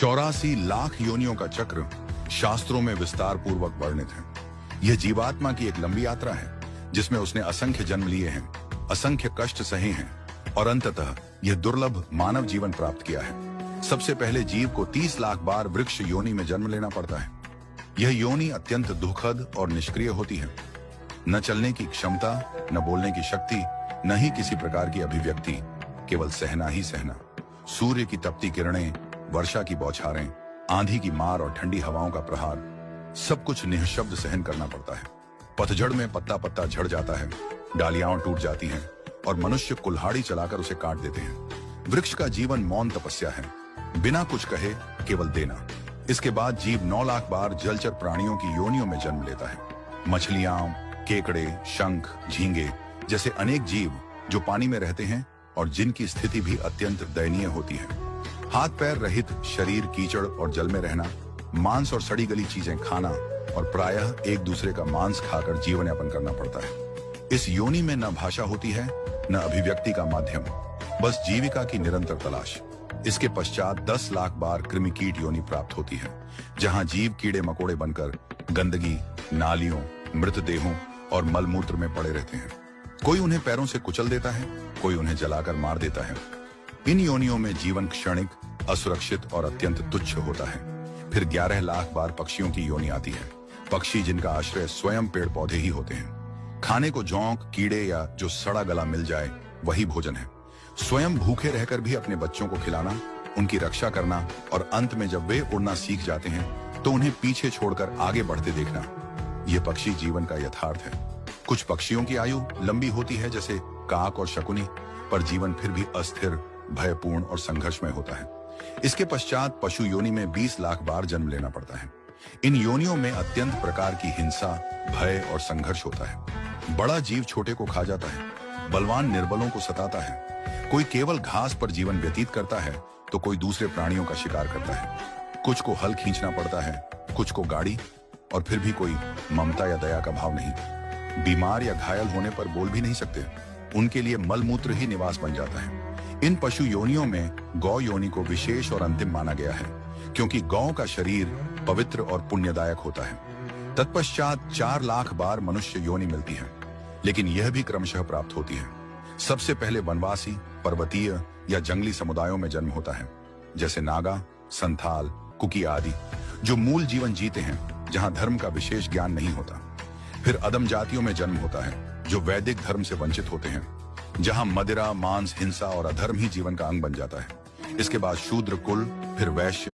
84 लाख योनियों का चक्र शास्त्रों में विस्तार पूर्वक वर्णित है। यह जीवात्मा की एक लंबी यात्रा है जिसमें उसने असंख्य जन्म लिए हैं, असंख्य कष्ट सहे हैं और अंततः यह दुर्लभ मानव जीवन प्राप्त किया है। सबसे पहले जीव को 30 लाख बार वृक्ष योनि में जन्म लेना पड़ता है। यह योनि अत्यंत दुखद और निष्क्रिय होती है। न चलने की क्षमता, न बोलने की शक्ति, न ही किसी प्रकार की अभिव्यक्ति, केवल सहना ही सहना। सूर्य की तपती किरणें, वर्षा की बौछारें, आंधी की मार और ठंडी हवाओं का प्रहार, सब कुछ निःशब्द सहन करना पड़ता है। पतझड़ में पत्ता पत्ता झड़ जाता है, डालियां टूट जाती हैं और मनुष्य कुल्हाड़ी चलाकर उसे काट देते हैं। वृक्ष का जीवन मौन तपस्या है, बिना कुछ कहे केवल देना। इसके बाद जीव 9 लाख बार जलचर प्राणियों की योनियों में जन्म लेता है। मछलियां, केकड़े, शंख, झींगे जैसे अनेक जीव जो पानी में रहते हैं और जिनकी स्थिति भी अत्यंत दयनीय होती है। हाथ पैर रहित शरीर, कीचड़ और जल में रहना, मांस और सड़ी गली चीजें खाना और प्रायः एक दूसरे का मांस खाकर जीवन यापन करना पड़ता है। इस योनि में न भाषा होती है, न अभिव्यक्ति का माध्यम, बस जीविका की निरंतर तलाश। इसके पश्चात 10 लाख बार कृमि कीट योनि प्राप्त होती है, जहां जीव कीड़े मकोड़े बनकर गंदगी, नालियों, मृतदेहों और मलमूत्र में पड़े रहते हैं। कोई उन्हें पैरों से कुचल देता है, कोई उन्हें जलाकर मार देता है। इन योनियों में जीवन क्षणिक, असुरक्षित और अत्यंत तुच्छ होता है। फिर 11 लाख बार पक्षियों की योनि आती है। पक्षी जिनका आश्रय स्वयं पेड़ पौधे ही होते हैं। खाने को जोंक, कीड़े या जो सड़ा गला मिल जाए वही भोजन है। स्वयं भूखे रहकर भी अपने बच्चों को खिलाना, उनकी रक्षा करना और अंत में जब वे उड़ना सीख जाते हैं तो उन्हें पीछे छोड़कर आगे बढ़ते देखना, यह पक्षी जीवन का यथार्थ है। कुछ पक्षियों की आयु लंबी होती है जैसे काक और शकुनी, पर जीवन फिर भी अस्थिर, भयपूर्ण और संघर्षमय होता है। इसके पश्चात पशु योनि में 20 लाख बार जन्म लेना पड़ता है। इन योनियों में अत्यंत प्रकार की हिंसा, भय और संघर्ष होता है। बड़ा जीव छोटे को खा जाता है, बलवान निर्बलों को सताता है। कोई केवल घास पर जीवन व्यतीत करता है तो कोई दूसरे प्राणियों का शिकार करता है। कुछ को हल खींचना पड़ता है, कुछ को गाड़ी, और फिर भी कोई ममता या दया का भाव नहीं। बीमार या घायल होने पर बोल भी नहीं सकते, उनके लिए मलमूत्र ही निवास बन जाता है। इन पशु योनियों में गौ योनि को विशेष और अंतिम माना गया है, क्योंकि गौ का शरीर पवित्र और पुण्यदायक होता है। तत्पश्चात 4 लाख बार मनुष्य योनि मिलती है, लेकिन यह भी क्रमशः प्राप्त होती है। सबसे पहले वनवासी, पर्वतीय या जंगली समुदायों में जन्म होता है, जैसे नागा, संथाल, कुकी आदि, जो मूल जीवन जीते हैं जहां धर्म का विशेष ज्ञान नहीं होता। फिर अदम जातियों में जन्म होता है, जो वैदिक धर्म से वंचित होते हैं, जहां मदिरा, मांस, हिंसा और अधर्म ही जीवन का अंग बन जाता है। इसके बाद शूद्र कुल, फिर वैश्य,